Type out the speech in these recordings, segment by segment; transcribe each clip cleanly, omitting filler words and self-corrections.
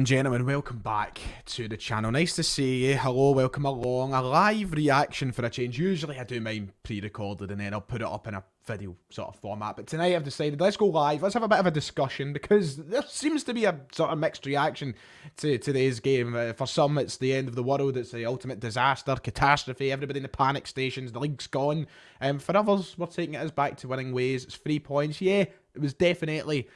and gentlemen, welcome back to the channel. Nice to see you. Hello, welcome along. A live reaction for a change. Usually I do mine pre-recorded and then I'll put it up in a video sort of format. But tonight I've decided, let's go live. Let's have a bit of a discussion because there seems to be a sort of mixed reaction to today's game. For some, it's the end of the world. It's the ultimate disaster, catastrophe. Everybody in the panic stations. The league's gone. For others, we're taking it as back to winning ways. It's 3 points. Yeah, it was definitely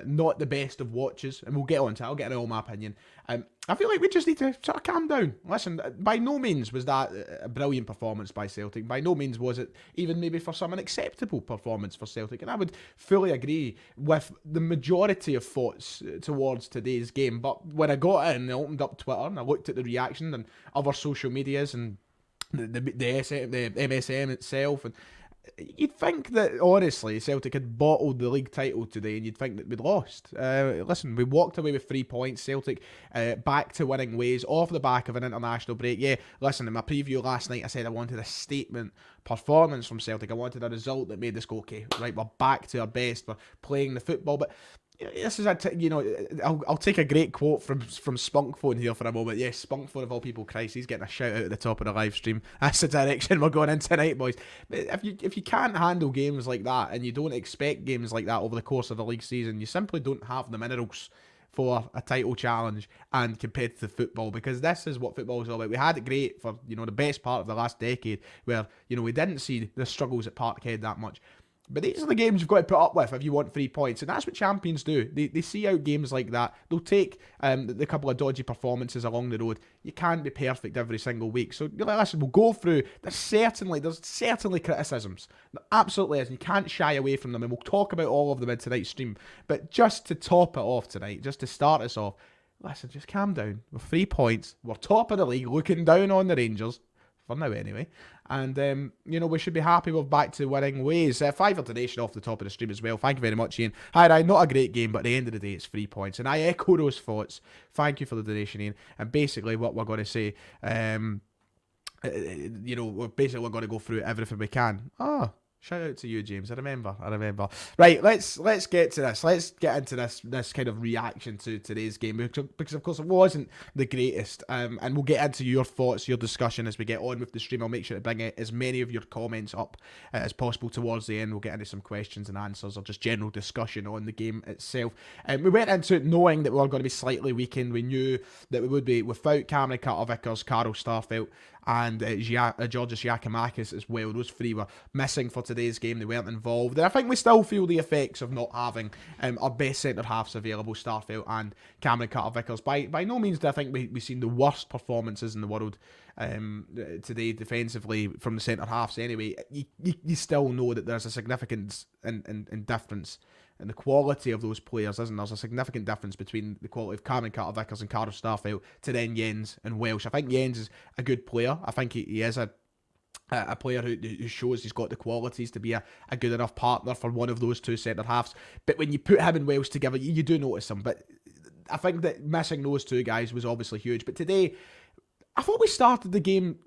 not the best of watches, and we'll get on to it. I'll get in all my opinion. I feel like we just need to sort of calm down. Listen, by no means was that a brilliant performance by Celtic. By no means was it even maybe for some an acceptable performance for Celtic. And I would fully agree with the majority of thoughts towards today's game. But when I got in and I opened up Twitter and I looked at the reaction and other social medias and the MSM itself, and you'd think that, honestly, Celtic had bottled the league title today and you'd think that we'd lost. Listen, we walked away with 3 points. Celtic back to winning ways off the back of an international break. Yeah, listen, in my preview last night I said I wanted a statement performance from Celtic. I wanted a result that made us go, okay, right, we're back to our best. We're playing the football. But this is I'll take a great quote from Spunkphone here for a moment. Yes, Spunkphone of all people, Christ, he's getting a shout out at the top of the live stream. That's the direction we're going in tonight, boys. But if you can't handle games like that and you don't expect games like that over the course of the league season, you simply don't have the minerals for a title challenge and competitive football, because this is what football is all about. We had it great for the best part of the last decade, where we didn't see the struggles at Parkhead that much. But these are the games you've got to put up with if you want 3 points. And that's what champions do. They see out games like that. They'll take the couple of dodgy performances along the road. You can't be perfect every single week. So, listen, we'll go through. There's certainly criticisms. There absolutely is. And you can't shy away from them. And we'll talk about all of them in tonight's stream. But just to top it off tonight, just to start us off, listen, just calm down. We're 3 points. We're top of the league, looking down on the Rangers. For now, anyway. And, we should be happy we're back to winning ways. $5 donation off the top of the stream as well. Thank you very much, Ian. Hi, Ryan. Not a great game, but at the end of the day, it's 3 points. And I echo those thoughts. Thank you for the donation, Ian. And basically, what we're going to say, we're going to go through everything we can. Oh, shout out to you, James. I remember. Right, let's get to this. Let's get into this kind of reaction to today's game, because of course it wasn't the greatest. And we'll get into your thoughts, your discussion as we get on with the stream. I'll make sure to bring as many of your comments up as possible towards the end. We'll get into some questions and answers or just general discussion on the game itself. We went into it knowing that we were going to be slightly weakened. We knew that we would be without Cameron Carter-Vickers, Carl Starfelt, and Georgios Giacomakis as well. Those three were missing for today's game. They weren't involved. And I think we still feel the effects of not having our best centre-halves available, Starfelt and Cameron Carter-Vickers. By no means do I think we've seen the worst performances in the world today defensively from the centre-halves anyway. You still know that there's a significant difference in the quality of those players, isn't there? There's a significant difference between the quality of Cameron Carter-Vickers and Carl Starfelt to then Jens and Welsh. I think Jens is a good player. I think he is a player who shows he's got the qualities to be a good enough partner for one of those two centre-halves. But when you put him and Welsh together, you do notice him. But I think that missing those two guys was obviously huge. But today, I thought we started the game,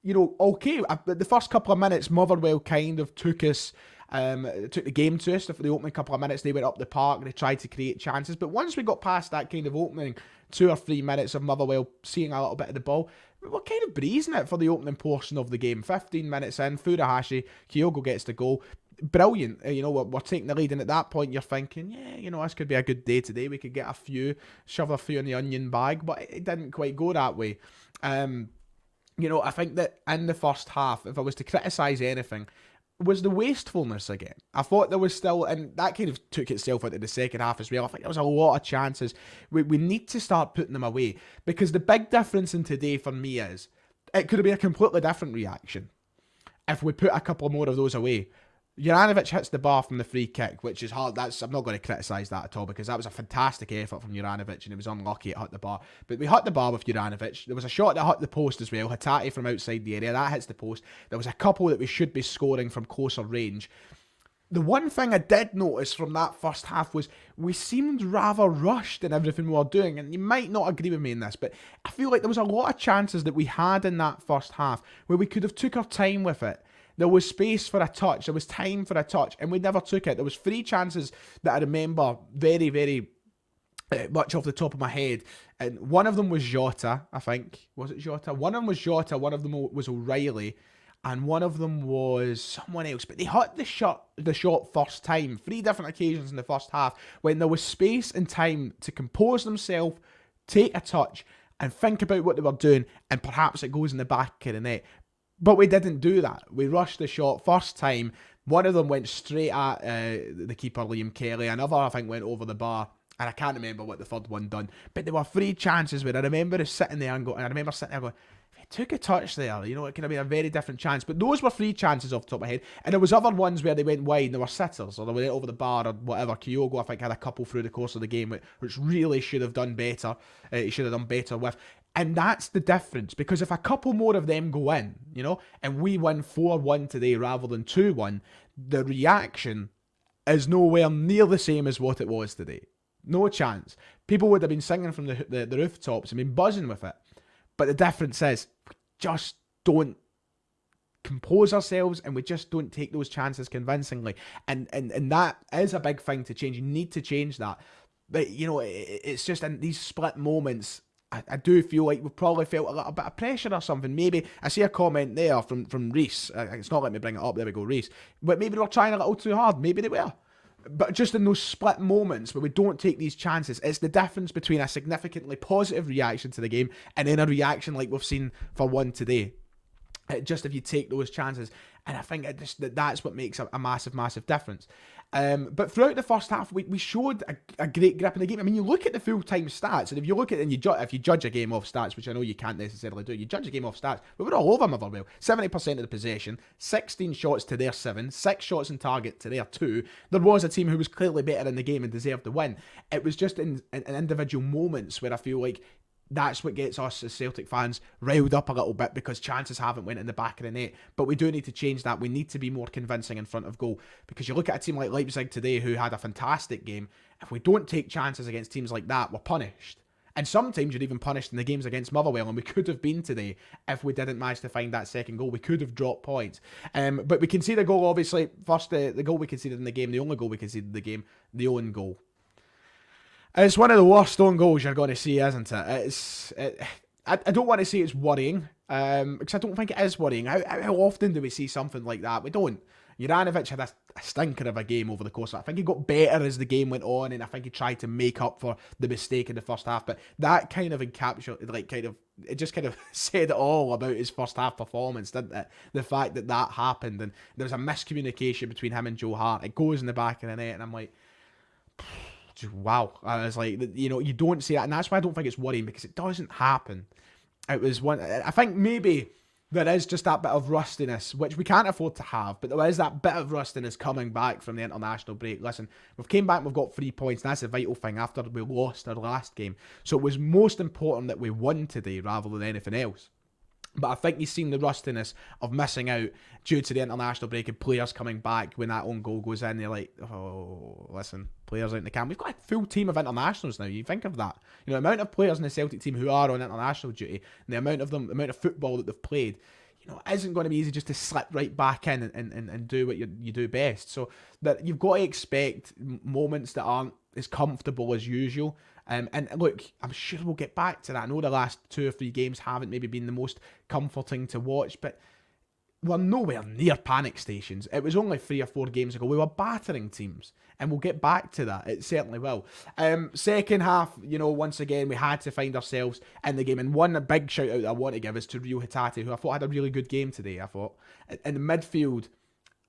okay. The first couple of minutes, Motherwell kind of took the game to us. For the opening couple of minutes, they went up the park and they tried to create chances. But once we got past that kind of opening 2 or 3 minutes of Motherwell seeing a little bit of the ball, we were kind of breezing it for the opening portion of the game. 15 minutes in, Furuhashi, Kyogo gets the goal. Brilliant. We're taking the lead, and at that point you're thinking, yeah, this could be a good day today. We could get shove a few in the onion bag, but it didn't quite go that way. I think that in the first half, if I was to criticise anything, was the wastefulness again. I thought there was still, and that kind of took itself into the second half as well. I think there was a lot of chances. We need to start putting them away, because the big difference in today for me is it could have been a completely different reaction if we put a couple more of those away. Juranovic hits the bar from the free kick, which is hard. I'm not going to criticise that at all, because that was a fantastic effort from Juranovic, and it was unlucky it hit the bar. But we hit the bar with Juranovic. There was a shot that hit the post as well. Hatate from outside the area, that hits the post. There was a couple that we should be scoring from closer range. The one thing I did notice from that first half was we seemed rather rushed in everything we were doing, and you might not agree with me in this, but I feel like there was a lot of chances that we had in that first half where we could have took our time with it. There was space for a touch. There was time for a touch, and we never took it. There was 3 chances that I remember very, very much off the top of my head. And one of them was Jota, I think. Was it Jota? One of them was Jota, one of them was O'Reilly, and one of them was someone else. But they hit the shot first time, 3 different occasions in the first half, when there was space and time to compose themselves, take a touch, and think about what they were doing, and perhaps it goes in the back of the net. But we didn't do that. We rushed the shot first time. One of them went straight at the keeper, Liam Kelly. Another, I think, went over the bar. And I can't remember what the third one done. But there were 3 chances where I remember us sitting there and I remember sitting there going, if he took a touch there, you know, it could have been a very different chance. But those were 3 chances off the top of my head. And there was other ones where they went wide and they were sitters, or they went over the bar or whatever. Kyogo, I think, had a couple through the course of the game, which really should have done better. He should have done better with. And that's the difference, because if a couple more of them go in, you know, and we win 4-1 today rather than 2-1, the reaction is nowhere near the same as what it was today. No chance. People would have been singing from the rooftops and been buzzing with it. But the difference is, we just don't compose ourselves and we just don't take those chances convincingly. And that is a big thing to change. You need to change that. But, you know, it's just in these split moments, I do feel like we've probably felt a little bit of pressure or something. Maybe, I see a comment there from Reese. It's not letting me bring it up. There we go, Reese. But maybe they were trying a little too hard. Maybe they were. But just in those split moments where we don't take these chances, it's the difference between a significantly positive reaction to the game and then a reaction like we've seen for one today. Just if you take those chances. And I think that's what makes a massive, massive difference. But throughout the first half, we showed a great grip in the game. I mean, you look at the full-time stats, and if you look at it and if you judge a game off stats, which I know you can't necessarily do, you judge a game off stats, we were all over Motherwell. 70% of the possession, 16 shots to their 7, 6 shots on target to their 2. There was a team who was clearly better in the game and deserved the win. It was just in individual moments where I feel like that's what gets us as Celtic fans riled up a little bit, because chances haven't went in the back of the net. But we do need to change that. We need to be more convincing in front of goal, because you look at a team like Leipzig today who had a fantastic game. If we don't take chances against teams like that, we're punished. And sometimes you're even punished in the games against Motherwell, and we could have been today if we didn't manage to find that second goal. We could have dropped points. But we conceded a goal, obviously. First, the goal we conceded in the game, the only goal we conceded in the game, the own goal. It's one of the worst own goals you're going to see, isn't it? I don't want to say it's worrying, because I don't think it is worrying. How often do we see something like that? We don't. Juranovic had a stinker of a game over the course of it. I think he got better as the game went on, and I think he tried to make up for the mistake in the first half. But that kind of encapsulated, it just kind of said it all about his first half performance, didn't it? The fact that happened, and there was a miscommunication between him and Joe Hart. It goes in the back of the net, and I'm like, wow. I was like, you know, you don't see that, and that's why I don't think it's worrying, because it doesn't happen. It was one. I think maybe there is just that bit of rustiness, which we can't afford to have, but there is that bit of rustiness coming back from the international break. Listen, we've came back, we've got 3 points, and that's a vital thing after we lost our last game. So it was most important that we won today rather than anything else. But I think you've seen the rustiness of missing out due to the international break and players coming back when that own goal goes in. You're like, oh, listen, players out in the camp. We've got a full team of internationals now. You think of that. You know, the amount of players in the Celtic team who are on international duty, and the amount of football that they've played, you know, it isn't going to be easy just to slip right back in and do what you do best. So that you've got to expect moments that aren't as comfortable as usual. And look, I'm sure we'll get back to that. I know the last 2 or 3 games haven't maybe been the most comforting to watch, but we're nowhere near panic stations. It was only 3 or 4 games ago we were battering teams, and we'll get back to that. It certainly will. Second half, you know, once again, we had to find ourselves in the game, and one big shout out that I want to give is to Rio Hatate, who I thought had a really good game today. I thought in the midfield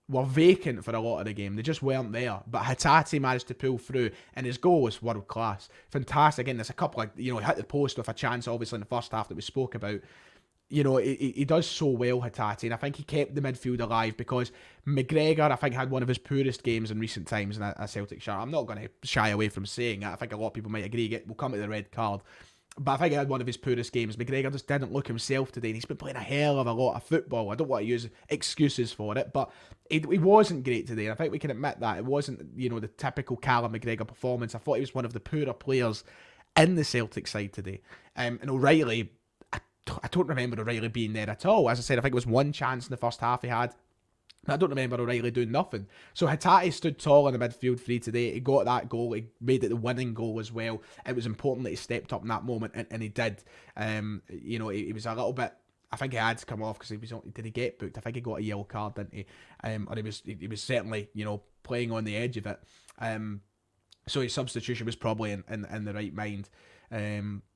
were vacant for a lot of the game. They just weren't there. But Hatate managed to pull through, and his goal was world class. Fantastic. Again, there's a couple of, you know, he hit the post with a chance, obviously, in the first half that we spoke about. You know, he does so well, Hatate, and I think he kept the midfield alive, because McGregor, I think, had one of his poorest games in recent times in a Celtic shirt. I'm not going to shy away from saying that. I think a lot of people might agree. We'll come to the red card. But I think he had one of his poorest games. McGregor just didn't look himself today, and he's been playing a hell of a lot of football. I don't want to use excuses for it, but he wasn't great today, and I think we can admit that. It wasn't, you know, the typical Callum McGregor performance. I thought he was one of the poorer players in the Celtic side today. And O'Reilly, I don't remember O'Reilly being there at all. As I said, I think it was one chance in the first half he had. I don't remember O'Reilly doing nothing. So Hatate stood tall in the midfield three today. He got that goal. He made it the winning goal as well. It was important that he stepped up in that moment, and he did. He was a little bit. I think he had to come off because did he get booked? I think he got a yellow card, didn't he? Or he was certainly playing on the edge of it. So his substitution was probably in the right mind.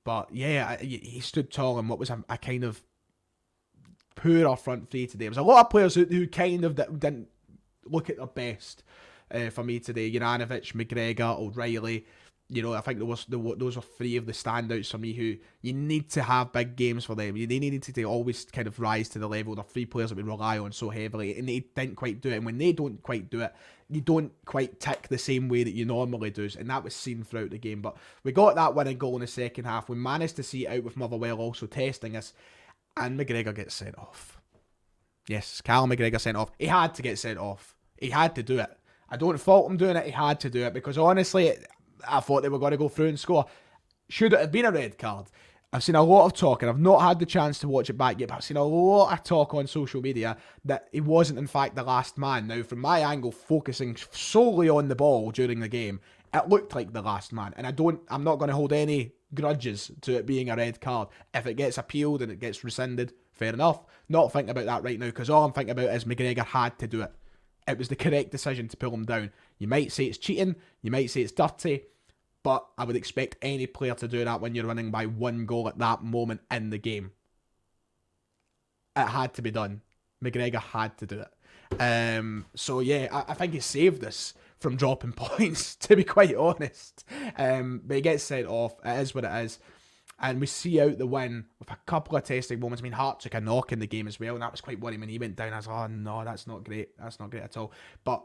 But yeah, he stood tall in what was a kind of poor front three today. There was a lot of players who kind of didn't look at their best for me today. Juranovic, McGregor, O'Reilly. I think those were three of the standouts for me who you need to have big games for them. They needed to always kind of rise to the level. They're three players that we rely on so heavily, and they didn't quite do it. And when they don't quite do it, you don't quite tick the same way that you normally do. And that was seen throughout the game. But we got that winning goal in the second half. We managed to see it out with Motherwell also testing us. And McGregor gets sent off. Yes, Callum McGregor sent off. He had to get sent off. He had to do it. I don't fault him doing it. He had to do it because honestly, I thought they were going to go through and score. Should it have been a red card? I've seen a lot of talk, and I've not had the chance to watch it back yet, but I've seen a lot of talk on social media that he wasn't in fact the last man. Now, from my angle, focusing solely on the ball during the game, it looked like the last man, and I'm not going to hold any grudges to it being a red card. If it gets appealed and it gets rescinded, fair enough. Not thinking about that right now, because all I'm thinking about is McGregor had to do it. It was the correct decision to pull him down. You might say it's cheating, you might say it's dirty, but I would expect any player to do that when you're winning by one goal at that moment in the game. It had to be done. McGregor had to do it. So yeah, I think he saved us from dropping points, to be quite honest. But he gets sent off. It is what it is. And we see out the win with a couple of testing moments. I mean, Hart took a knock in the game as well, and that was quite worrying when he went down. I was like, oh no, that's not great. That's not great at all. But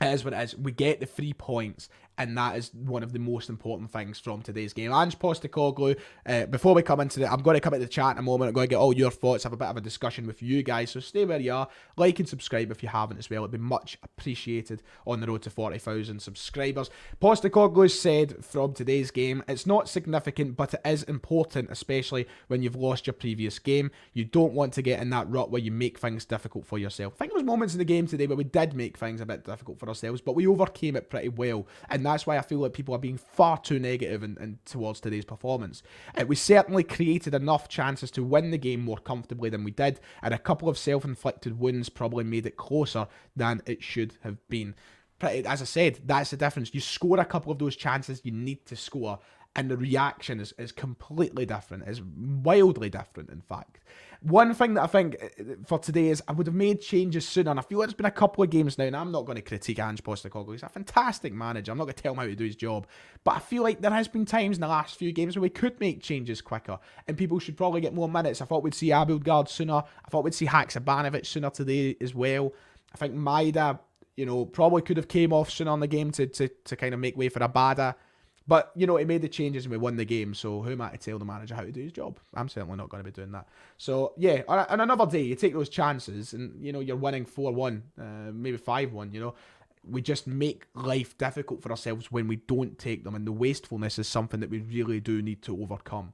it is what it is. We get the 3 points, and that is one of the most important things from today's game. Ange Postecoglou, before we come into it, I'm going to come into the chat in a moment. I'm going to get all your thoughts, have a bit of a discussion with you guys. So stay where you are. Like and subscribe if you haven't as well. It'd be much appreciated on the road to 40,000 subscribers. Postecoglou said from today's game, it's not significant, but it is important, especially when you've lost your previous game. You don't want to get in that rut where you make things difficult for yourself. I think there was moments in the game today where we did make things a bit difficult for ourselves, but we overcame it pretty well, and that's why I feel like people are being far too negative and towards today's performance. We certainly created enough chances to win the game more comfortably than we did, and a couple of self-inflicted wounds probably made it closer than it should have been. As I said, that's the difference. You score a couple of those chances you need to score, and the reaction is completely different. It's wildly different, in fact. One thing that I think for today is I would have made changes sooner, and I feel it's been a couple of games now, and I'm not going to critique Ange Postecoglou. He's a fantastic manager. I'm not going to tell him how to do his job, but I feel like there has been times in the last few games where we could make changes quicker, and people should probably get more minutes. I thought we'd see Abildgaard sooner. I thought we'd see Haksabanovic sooner today as well. I think Maida, probably could have came off sooner in the game to kind of make way for Abada. But, he made the changes and we won the game, so who am I to tell the manager how to do his job? I'm certainly not going to be doing that. So, yeah, on another day, you take those chances and, you're winning 4-1, maybe 5-1, We just make life difficult for ourselves when we don't take them, and the wastefulness is something that we really do need to overcome.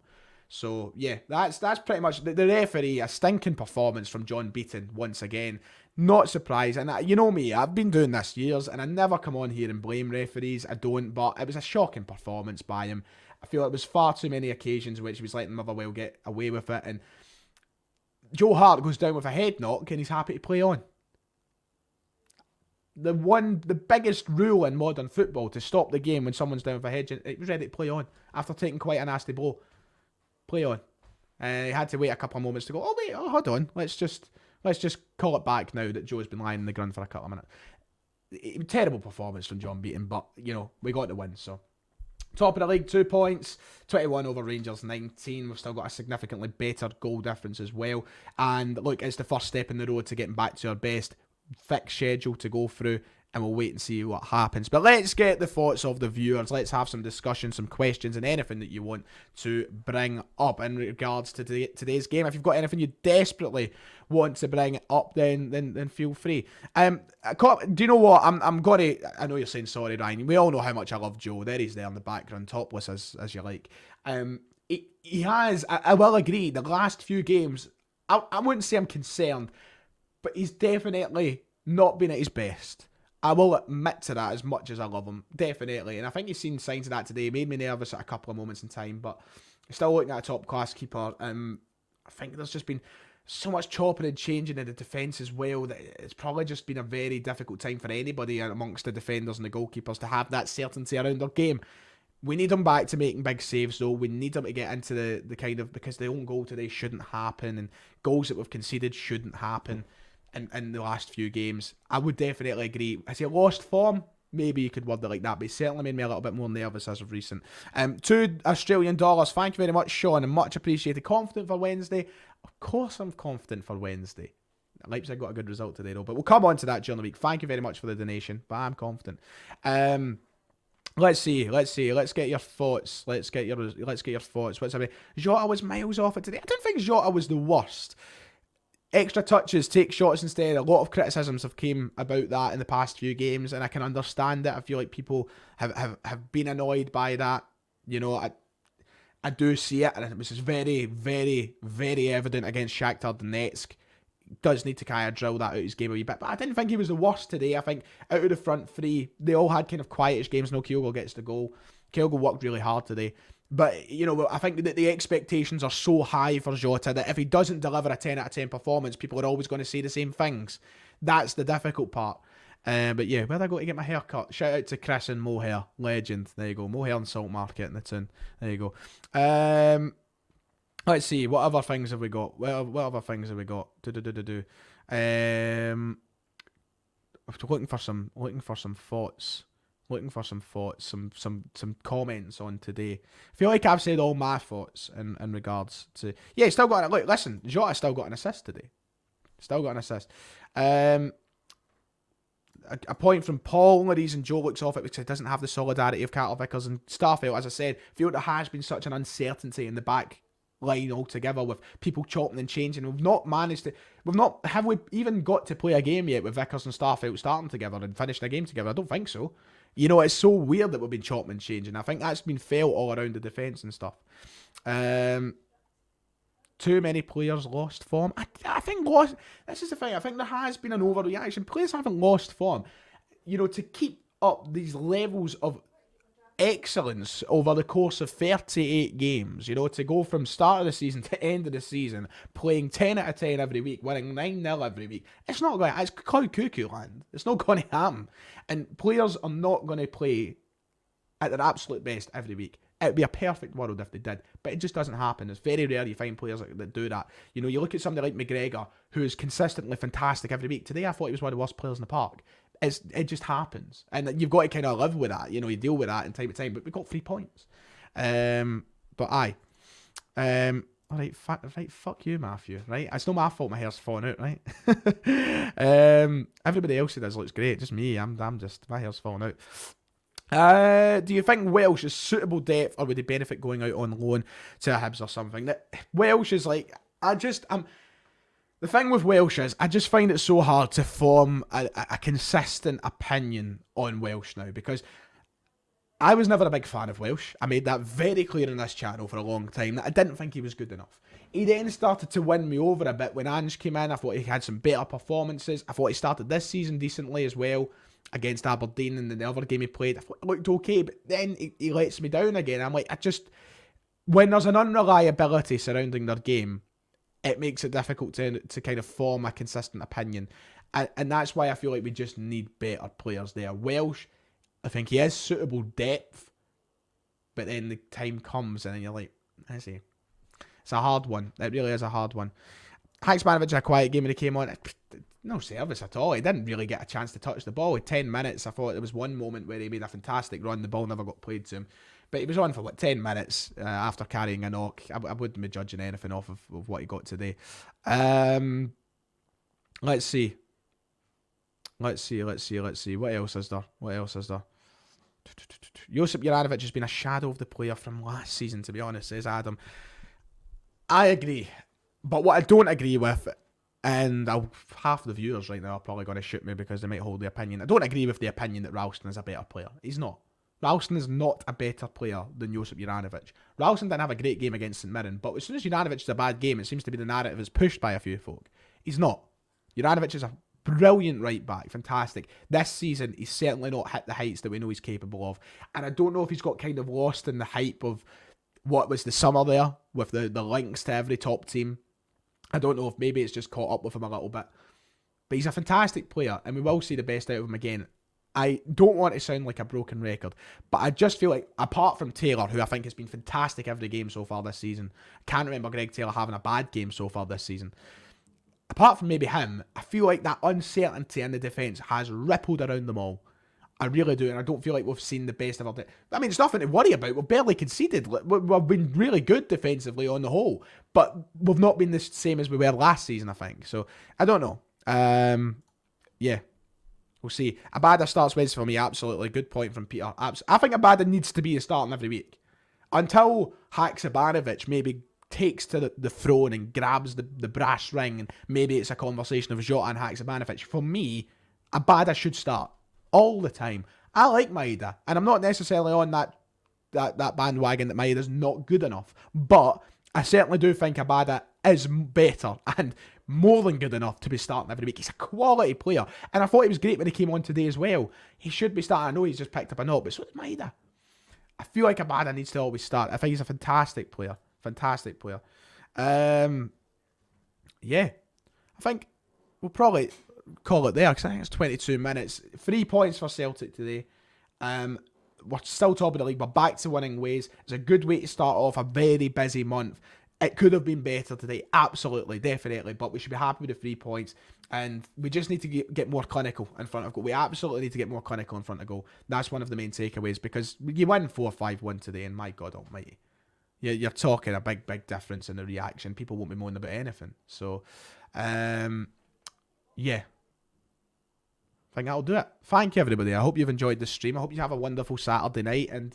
So, yeah, that's pretty much the referee. A stinking performance from John Beaton once again. Not surprised. And you know me, I've been doing this years, and I never come on here and blame referees. I don't, but it was a shocking performance by him. I feel it was far too many occasions in which he was letting Motherwell get away with it. And Joe Hart goes down with a head knock, and he's happy to play on. The biggest rule in modern football to stop the game when someone's down with a head, he was ready to play on after taking quite a nasty blow. Play on. He had to wait a couple of moments to go, hold on, let's just call it back now that Joe's been lying in the ground for a couple of minutes. Terrible performance from John Beaton, but, we got the win, so. Top of the league, 2 points, 21 over Rangers, 19. We've still got a significantly better goal difference as well. And look, it's the first step in the road to getting back to our best fixed schedule to go through, and we'll wait and see what happens. But let's get the thoughts of the viewers. Let's have some discussion, some questions, and anything that you want to bring up in regards to today's game. If you've got anything you desperately want to bring up, then feel free. Do you know what? I'm gonna. I know you're saying sorry, Ryan. We all know how much I love Joe. There he's there in the background, topless as you like. He has. I will agree. The last few games, I wouldn't say I'm concerned, but he's definitely not been at his best. I will admit to that as much as I love him, definitely. And I think you've seen signs of that today. It made me nervous at a couple of moments in time, but still looking at a top-class keeper. I think there's just been so much chopping and changing in the defence as well that it's probably just been a very difficult time for anybody amongst the defenders and the goalkeepers to have that certainty around their game. We need them back to making big saves, though. We need them to get into the kind of, because the own goal today shouldn't happen, and goals that we've conceded shouldn't happen in the last few games. I would definitely agree. Has he lost form? Maybe you could word it like that, but he certainly made me a little bit more nervous as of recent. $2 Australian. Thank you very much, Sean, and much appreciated. Confident for Wednesday? Of course I'm confident for Wednesday. Leipzig got a good result today, though, but we'll come on to that during the week. Thank you very much for the donation, but I'm confident. Let's see. Let's get your thoughts. Let's get your thoughts. What's happening? Jota was miles off it today. I don't think Jota was the worst. Extra touches, take shots instead. A lot of criticisms have came about that in the past few games, and I can understand it. I feel like people have been annoyed by that. You know, I do see it, and it was very, very, very evident against Shakhtar Donetsk. Does need to kind of drill that out his game a wee bit, but I didn't think he was the worst today. I think out of the front three, they all had kind of quietish games. No, Kyogo gets the goal. Kyogo worked really hard today. But, you know, I think that the expectations are so high for Jota that if he doesn't deliver a 10 out of 10 performance, people are always going to say the same things. That's the difficult part. But yeah, where'd I go to get my hair cut? Shout out to Chris and Mohair. Legend. There you go. Mohair and Salt Market in the tin. There you go. Let's see. What other things have we got? What other things have we got? Looking for some thoughts. Some comments on today. I feel like I've said all my thoughts in regards to... Yeah, still got... Look, listen, Jota still got an assist today. Still got an assist. A point from Paul. Only reason Joe looks off it because he doesn't have the solidarity of Carter Vickers and Starfield. As I said, I feel there has been such an uncertainty in the back line altogether with people chopping and changing. We've not managed to... Have we even got to play a game yet with Vickers and Starfield starting together and finishing a game together? I don't think so. You know, it's so weird that we've been chopping and changing. I think that's been felt all around the defence and stuff. Too many players lost form. I think this is the thing. I think there has been an overreaction. Players haven't lost form. You know, to keep up these levels of excellence over the course of 38 games, you know, to go from start of the season to end of the season, playing 10 out of 10 every week, winning 9-0 every week, it's not going to, it's called cuckoo land. It's not going to happen. And players are not going to play at their absolute best every week. It would be a perfect world if they did, but it just doesn't happen. It's very rare you find players that do that. You know, you look at somebody like McGregor, who is consistently fantastic every week. Today I thought he was one of the worst players in the park. It just happens, and you've got to kind of live with that. You know, you deal with that in time to time. But we got 3 points. But aye, all right, fuck you, Matthew. Right, it's not my fault. My hair's falling out. Right. Everybody else who does looks great. Just me. I'm just my hair's falling out. Do you think Welsh is suitable depth, or would he benefit going out on loan to a Hibs or something? That Welsh is like, the thing with Welsh is, I just find it so hard to form a consistent opinion on Welsh now, because I was never a big fan of Welsh. I made that very clear in this channel for a long time, that I didn't think he was good enough. He then started to win me over a bit when Ange came in. I thought he had some better performances. I thought he started this season decently as well against Aberdeen, and the other game he played, I thought it looked okay, but then he lets me down again. I'm like, when there's an unreliability surrounding their game, it makes it difficult to kind of form a consistent opinion. And that's why I feel like we just need better players there. Welsh, I think he is suitable depth, but then the time comes and then you're like, I see. It's a hard one. It really is a hard one. Haksmanovic had a quiet game when he came on. No service at all. He didn't really get a chance to touch the ball. In 10 minutes, I thought there was one moment where he made a fantastic run. The ball never got played to him. But he was on for 10 minutes after carrying a knock. I wouldn't be judging anything off of what he got today. Let's see. What else is there? Josip Juranovic has been a shadow of the player from last season, to be honest, says Adam. I agree. But what I don't agree with, and half the viewers right now are probably going to shoot me because they might hold the opinion. I don't agree with the opinion that Ralston is a better player. He's not. Ralston is not a better player than Josip Juranovic. Ralston didn't have a great game against St Mirren, but as soon as Juranovic is a bad game, it seems to be the narrative is pushed by a few folk. He's not. Juranovic is a Brilliant right back, fantastic. This season, he's certainly not hit the heights that we know he's capable of. And I don't know if he's got kind of lost in the hype of what was the summer there with the links to every top team. I don't know if maybe it's just caught up with him a little bit. But he's a fantastic player, and we will see the best out of him again. I don't want to sound like a broken record, but I just feel like, apart from Taylor, who I think has been fantastic every game so far this season, I can't remember Greg Taylor having a bad game so far this season. Apart from maybe him, I feel like that uncertainty in the defence has rippled around them all. I really do, and I don't feel like we've seen the best of our... I mean, it's nothing to worry about. We've barely conceded. We've been really good defensively on the whole, but we've not been the same as we were last season, I think. So, I don't know. Yeah. We'll see. Abada starts Wednesday for me, absolutely. Good point from Peter. I think Abada needs to be starting every week. Until Haksabanovic maybe takes to the throne and grabs the brass ring, and maybe it's a conversation of Jota and Haksabanovic. For me, Abada should start all the time. I like Maeda, and I'm not necessarily on that bandwagon that Maeda's not good enough, but I certainly do think Abada is better and more than good enough to be starting every week. He's a quality player, and I thought he was great when he came on today as well. He should be starting. I know he's just picked up a knock, but so did Maeda. I feel like Abada needs to always start. I think he's a fantastic player. Fantastic player. Yeah. I think we'll probably call it there, because I think it's 22 minutes. 3 points for Celtic today. We're still top of the league. We're back to winning ways. It's a good way to start off a very busy month. It could have been better today, absolutely, definitely, but we should be happy with the 3 points, and we just need to get more clinical in front of goal. We absolutely need to get more clinical in front of goal. That's one of the main takeaways, because you win 4-5-1 today, and my God almighty, you're talking a big difference in the reaction. People won't be moaning about anything. So, yeah. I think that'll do it. Thank you, everybody. I hope you've enjoyed the stream. I hope you have a wonderful Saturday night, and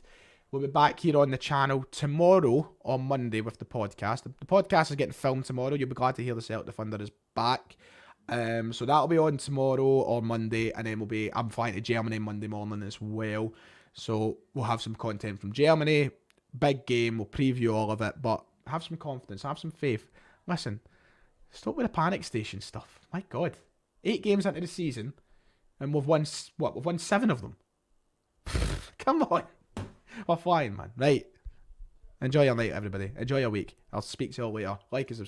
we'll be back here on the channel tomorrow on Monday with the podcast. The podcast is getting filmed tomorrow. You'll be glad to hear the Celtic Thunder is back. So that'll be on tomorrow or Monday, and then I'm flying to Germany Monday morning as well. So we'll have some content from Germany. Big game. We'll preview all of it, but have some confidence, have some faith. Listen, stop with the panic station stuff. My God. 8 games into the season, and we've won 7 of them. Come on. We're flying, man. Right. Enjoy your night, everybody. Enjoy your week. I'll speak to you all later. Like and subscribe.